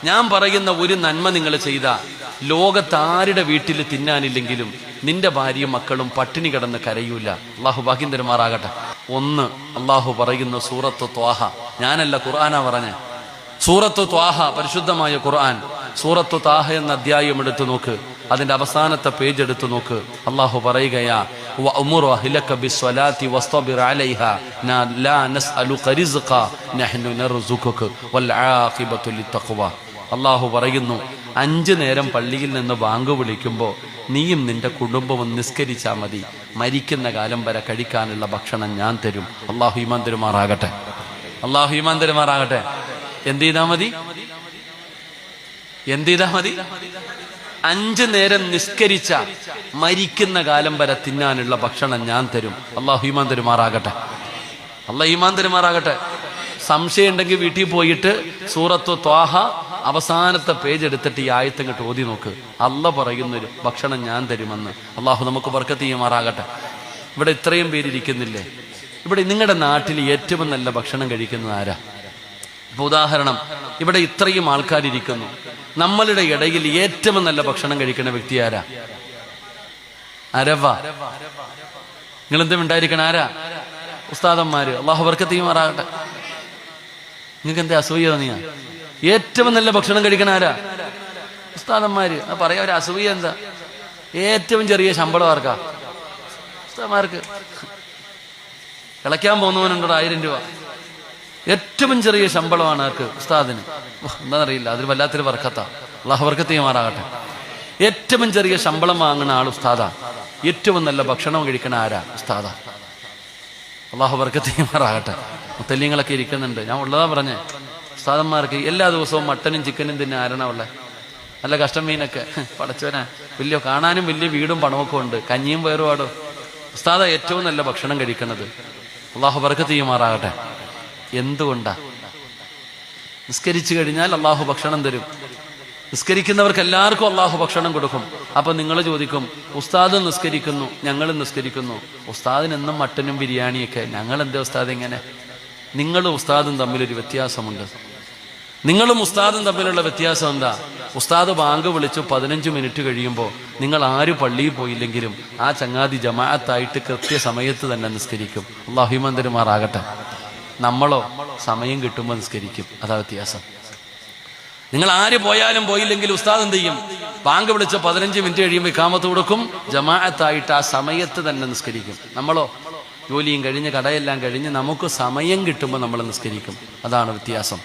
ഞാൻ പറയുന്ന ഒരു നന്മ നിങ്ങൾ ചെയ്ത ലോകത്താരുടെ വീട്ടിൽ തിന്നാനില്ലെങ്കിലും നിന്റെ ഭാര്യയും മക്കളും പട്ടിണി കിടന്ന് കരയൂല. അള്ളാഹു ഭാഗ്യം തരുമാറാകട്ടെ. ഒന്ന്, അള്ളാഹു പറയുന്ന സൂറത്ത് ത്വാഹ, ഞാനല്ല ഖുർആനാ പറഞ്ഞ സൂറത്ത് ത്വാഹ, പരിശുദ്ധമായ ഖുർആൻ. സൂറത്ത് ത്വാഹ എന്ന അധ്യായം എടുത്തു നോക്ക്, അതിന്റെ അവസാനത്തെ പേജ് എടുത്തു നോക്ക്. അള്ളാഹു പറയുകയാ, വഅ്മുറു അഹ്ലക ബിസ്സലാത്തി വസ്തബിർ അലൈഹാ ലാ നസ്അലുക റിസ്ഖ നഹ്നു നർസുഖുക വൽ ആഖിബത്തു ലിത്തഖ്വ. അള്ളാഹു പറയുന്നു, 5 നേരം പള്ളിയിൽ നിന്ന് ബാങ്ക് വിളിക്കുമ്പോൾ നീയും നിന്റെ കുടുംബവും നിസ്കരിച്ചാൽ മതി, മരിക്കുന്ന കാലം വരെ കഴിക്കാനുള്ള ഭക്ഷണം ഞാൻ തരും. അള്ളാഹു ഈമാൻ തരുമാറാകട്ടെ. അള്ളാഹു ഈമാൻ തരുമാറാകട്ടെ. എന്ത് ചെയ്താ മതി? 5 നേരം നിസ്കരിച്ച മരിക്കുന്ന കാലം വരെ തിന്നാനുള്ള ഭക്ഷണം ഞാൻ തരും. അള്ളാഹു ഈമാൻ തരുമാറാകട്ടെ. അള്ളാഹു ഈമാൻ തരുമാറാകട്ടെ. സംശയം ഉണ്ടെങ്കിൽ വീട്ടിൽ പോയിട്ട് സൂറത്ത് ത്വാഹ അവസാനത്തെ പേജ് എടുത്തിട്ട് ഈ ആയത്ത് ഇങ്ങോട്ട് ഓതി നോക്ക്. അള്ളാഹ് പറയുന്നൊരു ഭക്ഷണം ഞാൻ തരുമെന്ന്. അള്ളാഹു നമുക്ക് ബർക്കത്ത് ചെയ്യുമാറാകട്ടെ. ഇവിടെ ഇത്രയും പേരിയ്ക്കുന്നില്ലേ? ഇവിടെ നിങ്ങളുടെ നാട്ടിൽ ഏറ്റവും നല്ല ഭക്ഷണം കഴിക്കുന്നത് ആരാ? ഇപ്പൊ ഉദാഹരണം, ഇവിടെ ഇത്രയും ആൾക്കാരിയ്ക്കുന്നു, നമ്മളുടെ ഇടയിൽ ഏറ്റവും നല്ല ഭക്ഷണം കഴിക്കുന്ന വ്യക്തി ആരാ? ആരവാ? നിങ്ങൾ എന്തും ഉണ്ടായിരിക്കണം. ആരാ? ഉസ്താദന്മാര്. അള്ളാഹു ബർക്കത്ത് ചെയ്യുമാറാകട്ടെ. നിങ്ങൾക്ക് എന്താ അസൂയ തോന്നിയാ? ഏറ്റവും നല്ല ഭക്ഷണം കഴിക്കണ ആരാ? ഉസ്താദന്മാര്. പറയാ ഒരു അസൂയ എന്താ? ഏറ്റവും ചെറിയ ശമ്പളം ആർക്കാ? ഉസ്താദന്മാർക്ക്. കിളയ്ക്കാൻ പോകുന്നവനുണ്ടോ 1000 രൂപ? ഏറ്റവും ചെറിയ ശമ്പളമാണ് ആർക്ക്? ഉസ്താദിന്. എന്താണെന്നറിയില്ല, അതിൽ വല്ലാത്തൊരു ബർക്കത്താ. അള്ളാഹു ബർക്കത്ത് ചെയ്യുമാറാകട്ടെ. ഏറ്റവും ചെറിയ ശമ്പളം വാങ്ങുന്ന ആൾ ഉസ്താദാ. ഏറ്റവും നല്ല ഭക്ഷണം കഴിക്കണ ആരാ? ഉസ്താദാ. അള്ളാഹു ബർക്കത്ത് ചെയ്യുമാറാകട്ടെ. മുത്തല്ലിങ്ങളൊക്കെ ഇരിക്കുന്നുണ്ട്. ഞാൻ ഉള്ളതാ പറഞ്ഞേ. ഉസ്താദന്മാർക്ക് എല്ലാ ദിവസവും മട്ടനും ചിക്കനും തിന്നെ ആരണ ഉള്ളേ? നല്ല കഷ്ടം മീനൊക്കെ. പടച്ചവനാ, വലിയ കാണാനും വലിയ വീടും പണമൊക്കെ ഉണ്ട്, കഞ്ഞിയും വേറുപാടും. ഉസ്താദ ഏറ്റവും നല്ല ഭക്ഷണം കഴിക്കുന്നത്. അള്ളാഹു ബർക്കത്ത് ചെയ്യുമാറാകട്ടെ. എന്തുകൊണ്ടാ? നിസ്കരിച്ചു കഴിഞ്ഞാൽ അള്ളാഹു ഭക്ഷണം തരും. നിസ്കരിക്കുന്നവർക്ക് എല്ലാവർക്കും അള്ളാഹു ഭക്ഷണം കൊടുക്കും. അപ്പൊ നിങ്ങൾ ചോദിക്കും, ഉസ്താദ് നിസ്കരിക്കുന്നു, ഞങ്ങളും നിസ്കരിക്കുന്നു, ഉസ്താദിന് എന്നും മട്ടനും ബിരിയാണിയൊക്കെ, ഞങ്ങൾ എന്താ ഉസ്താദ് ഇങ്ങനെ? നിങ്ങളും ഉസ്താദും തമ്മിലൊരു വ്യത്യാസമുണ്ട്. നിങ്ങളും ഉസ്താദും തമ്മിലുള്ള വ്യത്യാസം എന്താ? ഉസ്താദ് ബാങ്ക് വിളിച്ചു 15 മിനിറ്റ് കഴിയുമ്പോൾ നിങ്ങൾ ആര് പള്ളിയിൽ പോയില്ലെങ്കിലും ആ ചങ്ങാതി ജമാഅത്തായിട്ട് കൃത്യസമയത്ത് തന്നെ നിസ്കരിക്കും. അല്ലാഹു ഈമാൻ തരുമാറാകട്ടെ. നമ്മളോ സമയം കിട്ടുമ്പോൾ നിസ്കരിക്കും. അതാ വ്യത്യാസം. നിങ്ങൾ ആര് പോയാലും പോയില്ലെങ്കിൽ ഉസ്താദ് എന്ത് ചെയ്യും? ബാങ്ക് വിളിച്ച് 15 മിനിറ്റ് കഴിയുമ്പോൾ ഇഖാമത്ത് കൊടുക്കും, ജമാഅത്തായിട്ട് ആ സമയത്ത് തന്നെ നിസ്കരിക്കും. നമ്മളോ ജോലിയും കഴിഞ്ഞ് കടയെല്ലാം കഴിഞ്ഞ് നമുക്ക് സമയം കിട്ടുമ്പോൾ നമ്മൾ നിസ്കരിക്കും. അതാണ് വ്യത്യാസം.